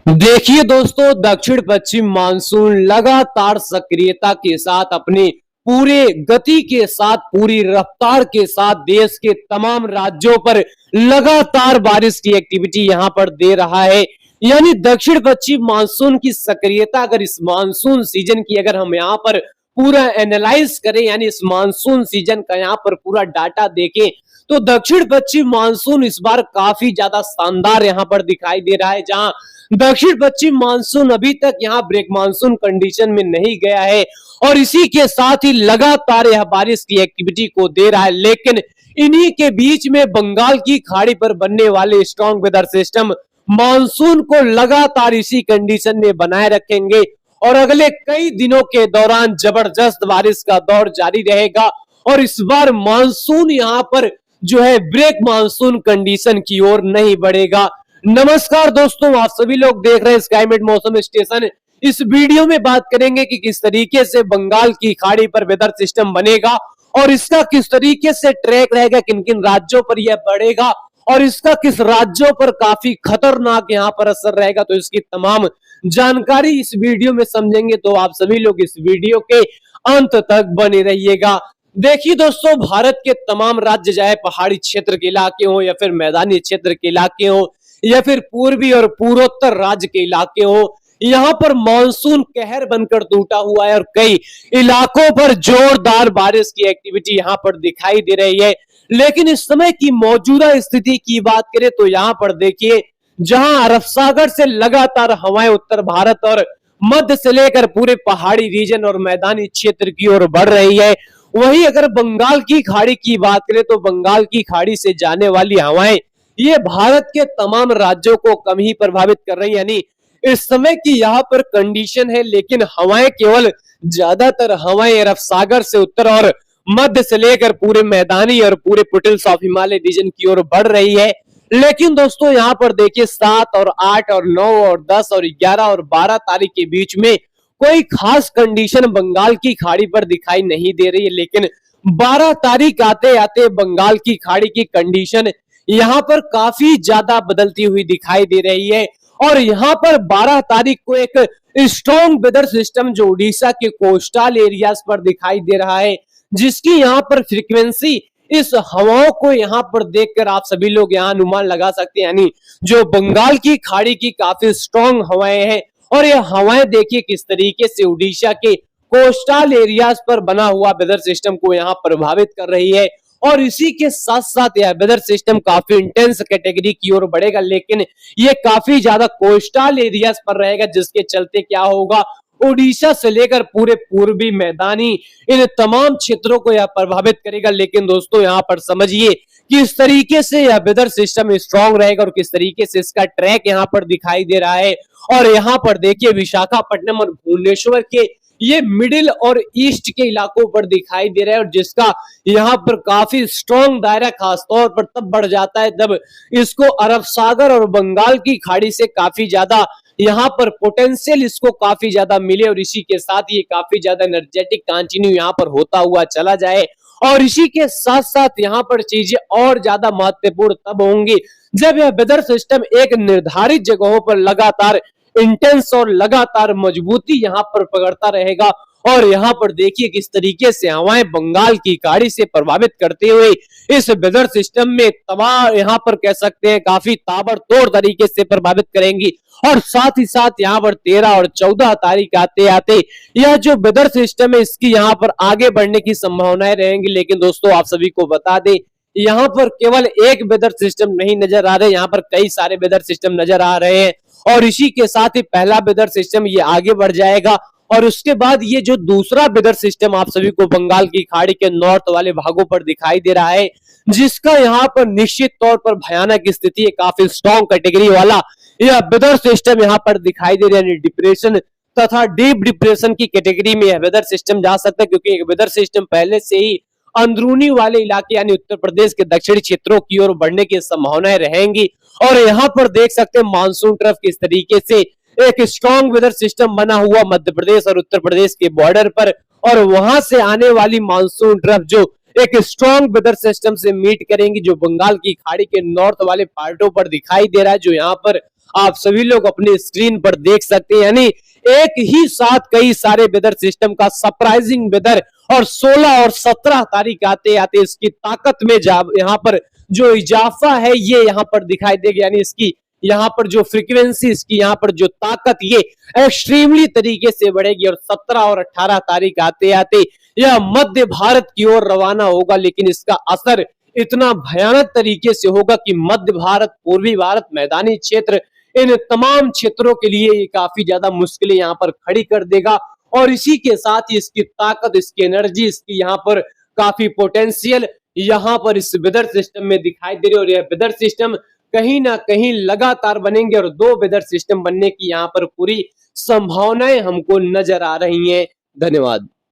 देखिए दोस्तों, दक्षिण पश्चिम मानसून लगातार सक्रियता के साथ अपने पूरे गति के साथ पूरी रफ्तार के साथ देश के तमाम राज्यों पर लगातार बारिश की एक्टिविटी यहां पर दे रहा है। यानी दक्षिण पश्चिम मानसून की सक्रियता, अगर इस मानसून सीजन की अगर हम यहाँ पर पूरा एनालाइज करें, यानी इस मानसून सीजन का यहाँ पर पूरा डाटा देखें, तो दक्षिण पश्चिम मानसून इस बार काफी ज्यादा शानदार यहाँ पर दिखाई दे रहा है। जहां दक्षिण पश्चिम मानसून अभी तक यहाँ ब्रेक मानसून कंडीशन में नहीं गया है और इसी के साथ ही लगातार यह बारिश की एक्टिविटी को दे रहा है। लेकिन इन्हीं के बीच में बंगाल की खाड़ी पर बनने वाले स्ट्रॉन्ग वेदर सिस्टम मानसून को लगातार इसी कंडीशन में बनाए रखेंगे और अगले कई दिनों के दौरान जबरदस्त बारिश का दौर जारी रहेगा और इस बार मानसून यहाँ पर जो है ब्रेक मानसून कंडीशन की ओर नहीं बढ़ेगा। नमस्कार दोस्तों, आप सभी लोग देख रहे हैं स्काईमेट मौसम स्टेशन। इस वीडियो में बात करेंगे कि किस तरीके से बंगाल की खाड़ी पर वेदर सिस्टम बनेगा और इसका किस तरीके से ट्रैक रहेगा, किन किन राज्यों पर यह बढ़ेगा और इसका किस राज्यों पर काफी खतरनाक यहाँ पर असर रहेगा। तो इसकी तमाम जानकारी इस वीडियो में समझेंगे, तो आप सभी लोग इस वीडियो के अंत तक बने रहिएगा। देखिए दोस्तों, भारत के तमाम राज्य, चाहे पहाड़ी क्षेत्र के इलाके हो या फिर मैदानी क्षेत्र के इलाके हो या फिर पूर्वी और पूर्वोत्तर राज्य के इलाके हो, यहाँ पर मानसून कहर बनकर टूटा हुआ है और कई इलाकों पर जोरदार बारिश की एक्टिविटी यहाँ पर दिखाई दे रही है। लेकिन इस समय की मौजूदा स्थिति की बात करें तो यहाँ पर देखिए, जहां अरब सागर से लगातार हवाएं उत्तर भारत और मध्य से लेकर पूरे पहाड़ी रीजन और मैदानी क्षेत्र की ओर बढ़ रही है, वहीं अगर बंगाल की खाड़ी की बात करें तो बंगाल की खाड़ी से जाने वाली हवाएं ये भारत के तमाम राज्यों को कम ही प्रभावित कर रही है। यानी इस समय की यहाँ पर कंडीशन है, लेकिन हवाएं केवल ज्यादातर हवाएं अरब सागर से उत्तर और मध्य से लेकर पूरे मैदानी और पूरे फुटहिल्स ऑफ हिमालय रीजन की ओर बढ़ रही है। लेकिन दोस्तों यहाँ पर देखिए 7 और 8 और 9 और 10 और 11 और 12 तारीख के बीच में कोई खास कंडीशन बंगाल की खाड़ी पर दिखाई नहीं दे रही है। लेकिन 12 तारीख आते आते बंगाल की खाड़ी की कंडीशन यहाँ पर काफी ज्यादा बदलती हुई दिखाई दे रही है और यहाँ पर 12 तारीख को एक स्ट्रॉन्ग वेदर सिस्टम जो उड़ीसा के कोस्टल एरियाज पर दिखाई दे रहा है, जिसकी यहाँ पर फ्रीक्वेंसी इस हवाओं को यहाँ पर देखकर आप सभी लोग यहाँ अनुमान लगा सकते हैं। यानी जो बंगाल की खाड़ी की काफी स्ट्रॉन्ग हवाएं हैं और ये हवाएं देखिए किस तरीके से उड़ीसा के कोस्टल एरियाज पर बना हुआ वेदर सिस्टम को यहाँ प्रभावित कर रही है और इसी के साथ साथ यह वेदर सिस्टम काफी इंटेंस कैटेगरी की ओर बढ़ेगा। लेकिन ये काफी ज्यादा कोस्टल एरियाज पर रहेगा, जिसके चलते क्या होगा, उड़ीसा से लेकर पूरे पूर्वी मैदानी इन तमाम क्षेत्रों को यह प्रभावित करेगा। लेकिन दोस्तों यहाँ पर समझिए किस तरीके से यह वेदर सिस्टम स्ट्रॉन्ग रहेगा और किस तरीके से इसका ट्रैक यहाँ पर दिखाई दे रहा है। और यहाँ पर देखिए विशाखापट्टनम और भुवनेश्वर के ये मिडिल और ईस्ट के इलाकों पर दिखाई दे रहा है और जिसका यहाँ पर काफी स्ट्रॉन्ग दायरा खासतौर पर तब बढ़ जाता है जब इसको अरब सागर और बंगाल की खाड़ी से काफी ज्यादा यहाँ पर पोटेंशियल इसको काफी ज्यादा मिले और इसी के साथ ये काफी ज्यादा एनर्जेटिक कंटिन्यू यहाँ पर होता हुआ चला जाए। और इसी के साथ साथ यहाँ पर चीजें और ज्यादा महत्वपूर्ण तब होंगी जब यह वेदर सिस्टम एक निर्धारित जगहों पर लगातार इंटेंस और लगातार मजबूती यहाँ पर पकड़ता रहेगा। और यहाँ पर देखिए किस तरीके से हवाएं बंगाल की खाड़ी से प्रभावित करते हुए इस वेदर सिस्टम में तबाह यहाँ पर कह सकते हैं काफी ताबड़तोड़ तरीके से प्रभावित करेंगी। और साथ ही साथ यहाँ पर 13 और 14 तारीख आते आते यह जो वेदर सिस्टम है इसकी यहाँ पर आगे बढ़ने की संभावनाएं रहेंगी। लेकिन दोस्तों आप सभी को बता दें, यहाँ पर केवल एक वेदर सिस्टम नहीं नजर आ रहे, यहाँ पर कई सारे वेदर सिस्टम नजर आ रहे हैं। और इसी के साथ ही पहला वेदर सिस्टम ये आगे बढ़ जाएगा और उसके बाद ये जो दूसरा वेदर सिस्टम आप सभी को बंगाल की खाड़ी के नॉर्थ वाले भागों पर दिखाई दे रहा है, जिसका यहाँ पर निश्चित तौर पर भयानक स्थिति है, काफी स्ट्रॉन्ग कैटेगरी वाला यह वेदर सिस्टम यहाँ पर दिखाई दे रहा है। डिप्रेशन तथा डीप डिप्रेशन की कैटेगरी में यह वेदर सिस्टम जा सकता है, क्योंकि एक वेदर सिस्टम पहले से ही अंदरूनी वाले इलाके यानी उत्तर प्रदेश के दक्षिणी क्षेत्रों की ओर बढ़ने की संभावनाएं रहेंगी। और यहाँ पर देख सकते हैं मानसून ट्रफ किस तरीके से एक स्ट्रॉन्ग वेदर सिस्टम बना हुआ मध्य प्रदेश और उत्तर प्रदेश के बॉर्डर पर, और वहां से आने वाली मानसून ट्रफ जो एक स्ट्रॉन्ग वेदर सिस्टम से मीट करेंगी, जो बंगाल की खाड़ी के नॉर्थ वाले पार्टों पर दिखाई दे रहा है, जो यहाँ पर आप सभी लोग अपने स्क्रीन पर देख सकते हैं। यानी एक ही साथ कई सारे वेदर सिस्टम का सरप्राइजिंग वेदर और 16 और 17 तारीख आते आते इसकी ताकत में यहाँ पर जो इजाफा है ये यहाँ पर दिखाई देगा। यानी इसकी यहाँ पर जो फ्रीक्वेंसी, इसकी यहाँ पर जो ताकत, ये एक्सट्रीमली तरीके से बढ़ेगी और 17 और 18 तारीख आते आते यह मध्य भारत की ओर रवाना होगा। लेकिन इसका असर इतना भयानक तरीके से होगा कि मध्य भारत, पूर्वी भारत, मैदानी क्षेत्र, इन तमाम क्षेत्रों के लिए ये काफी ज्यादा मुश्किलें यहाँ पर खड़ी कर देगा। और इसी के साथ ही इसकी ताकत, इसकी एनर्जी, इसकी यहाँ पर काफी पोटेंशियल यहाँ पर इस वेदर सिस्टम में दिखाई दे रही है। और यह वेदर सिस्टम कहीं ना कहीं लगातार बनेंगे और 2 वेदर सिस्टम बनने की यहाँ पर पूरी संभावनाएं हमको नजर आ रही हैं। धन्यवाद।